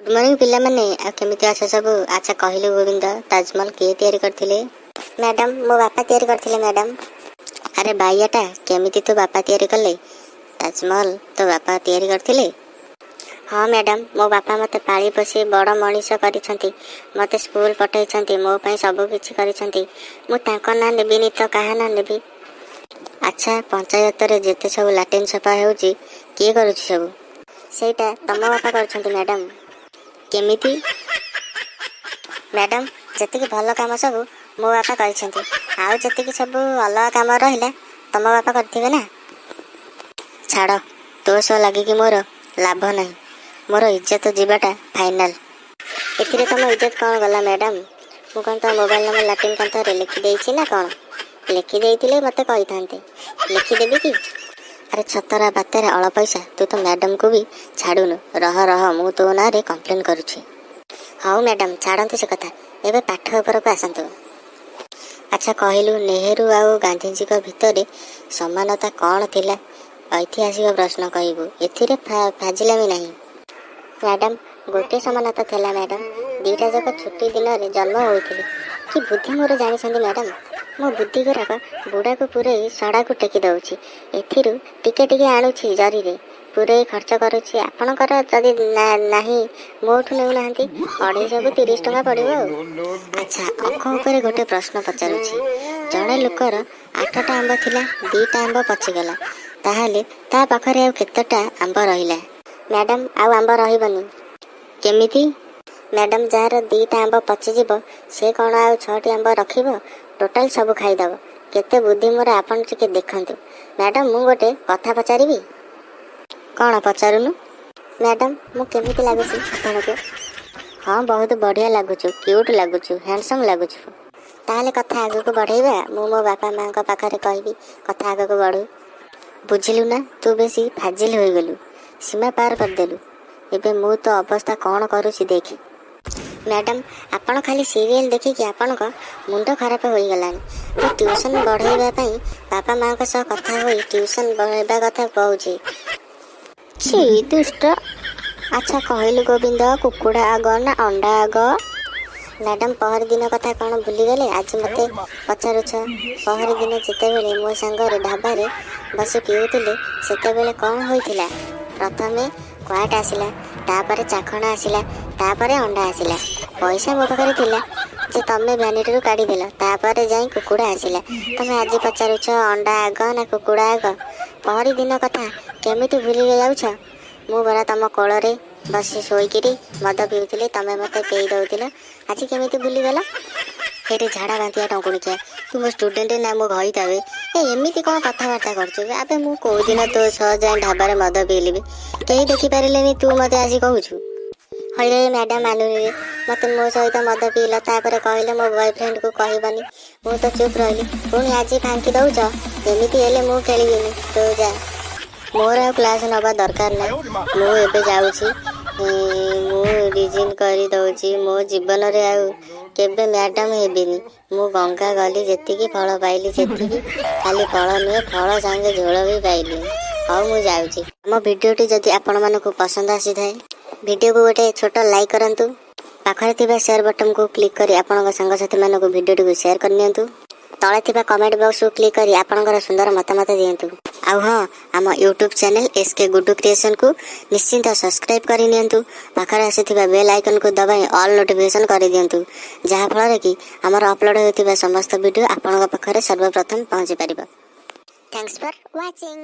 Good morning पिला माने आ केमिति अछ सब। अच्छा कहलु गोविंद ताजमहल के तैयारी करथिले? मैडम मो बापा तैयारी करथिले मैडम। अरे बाइयाटा केमिति तो बापा तैयारी कले? ताजमहल तो बापा तैयारी करथिले? हाँ मैडम मो बापा मते पाली पोसी बड़ मनीष करिसंती, मते स्कूल पठाइसंती, मो पई सब किछि करिसंती। मु तांको ना नेबिनी तो काहा ना नेबी? अच्छा पंचायत रे जेते सब लाटिन सफा हेउची के करूची सब? सेटा तम बापा करछंती मैडम। केमिति? मैडम जतिक भल काम सब मो बापा करिसंती, आउ जतिक सब अलग काम रहिला तम बापा करथिबे ना। छाड़ तो सो लागी कि मोर लाभ नहीं, मोर इज्जत जीवाटा फाइनल। एथिरे तम इज्जत कौन गला मैडम? मु कौन तो मोबाइल नंबर लाटिन कंथरे लिखि देइछि ना कौन? लिखि देइतिले मते कहि थांते, लिखि देबी कि? अरे छतरा बातेरे अळ पैसा तू तो मैडम को भी छाड़ुनु। रह रह मु तो ना रे कंप्लेन करूछि। हाउ मैडम छाड़ंतु से कथा, एबे पाठ ऊपर को आसंतु। अच्छा कहलु नेहरू आउ गांधीजी को भितरे समानता कौन थिला? ऐतिहासिक प्रश्न कहबू, एथिरे फाजिलामी नहीं। मैडम गोटे समानता थिला मैडम, दीटा जक छुट्टी दिन रे जन्म होइथिले। कि बुद्धि मोर जानिसंदी मैडम, मो बुद्धि गुराक बुढ़ा को पूरे सड़ा को टेकी दउछि, एथिरु टिके टिके आणुछि जरी रे पूरे खर्च करुछि। आपणकर जदि नाही मोठु नेउ नाहंती 230 टका पड़िबो। अच्छा अंक ऊपर गोटे प्रश्न पचारुछि, जणे लोकर 8टा आंब थिला 2टा आंब पचिगला, ताहाले ता पाखरे आ केतेटा आंब रहिला? मैडम आउ आंब रहिबनी। केमिति? मैडम जार 2टा आंब पचिजिबो से कोन आउ 6टी आंब रखिबो, टोटाल सब खाइदब। केते बुद्धि मोर आपण टिके देखंतु। मैडम मु गोटे कथा पचारिबी? कौन पचारुनु? मैडम मु केमिति लागुछि आपनको? हाँ बहुत बढ़िया लागुछु, क्यूट लागुछु, हैंडसम लागुछु। ताहले कथा आगु को बढ़ाइबा, मु मो बापा मां को पाखरे कहबी कथा आगु को बढ़ू। बुझिलु ना तू बेसी फाजिल होई गेलु, सीमा पार कर देलु। एबे मु तो अवस्था कौन करूछि देखि। मैडम आपण खाली सीरियल देखि कि आपण को मुंड खराब होई गलानी। तो ट्यूशन बढ़ाइबा पई बापा मां के सह कथा होई ट्यूशन बढ़ाइबा कथा कहूछि। छी दुष्ट। अच्छा कहलु गोविंद कुकुड़ा आग ना अंडा आग? मैडम पहर दिन कथा कौन भूली गले? आज मते पचारुछ। पहर दिन जेतेबेले मो संगरे ढाबारे बसी पिउतिले सेतेबेले कौन होइथिला? प्रथमे क्वाट आसिला, तापरे चाखणा आसिला, तापरे अंडा आसिला। पैसा मो पाखरे थिला जे तमे भ्यानिटी काढ़ी देला, तापरे जाई कुकुड़ा आसिला। तमे आज पचारुछ अंडा आग ना कुकुड़ा आग? पहरी दिन कथा केमिति भूली जाउछ? मु बरा तम कोଳରେ बसी सोईकिरी मद पिउथिले, तमे मते पेई दउथिला, आज केमिति भूली गला? हेरे झाड़ा बांतिया टंकुणिकिया तू मो स्टूडेंट ना मो घई तावे ए एमिति कोन कथावार्ता करछु? आबे मु को दिन तो सह जाय ढाबारे मद पिइलिबे, केही देखि पारिलेनी तू मते आसी कहूछु। हइरे मैडम मानुनी रे, मते मो सहित मद पिइला, तापरे कहले मो बॉयफ्रेंड को कहबनी। मु तो चुप रहली, पुणी आज फांकी दउछ। एमिति हेले मु खेलिबिनी, तो जा मोर आ क्लास नबा दरकार ना। मु एबे जाउछि, मु रिजिन करी दउछि। मो जीवन रे आ केबे मैडम हेबिनी। मु गंगा गली जेतिकी फल पाइली सेतिकी, खाली फल नुहे फल संगे झोल भी पाइली। हौ मु जाउछि। हम वीडियोटी जदि आपण मानकु पसंद आसी थाए, वीडियो को गोटे छोट लाइक करंतु। पाखरे थिबा शेयर बटन को क्लिक करी आपनका संगसाथी मानकु वीडियोटी को शेयर करनियंतु। तळे थिबा कमेंट बॉक्स को क्लिक करी आपनकर सुंदर मतामत दियंतु। आउ हाँ आम YouTube channel SK Guddu creation को निश्चिंत सब्सक्राइब करि नियंतु। पाखरे आसीथिबा बेल आइकन को दबाई ऑल नोटिफिकेशन करि दियंतु, जहा फଳରେ कि हमर अपलोड होतिबा समस्त वीडियो आपनका पाखरे सर्वप्रथम पहुंची परिबो। Thanks for watching.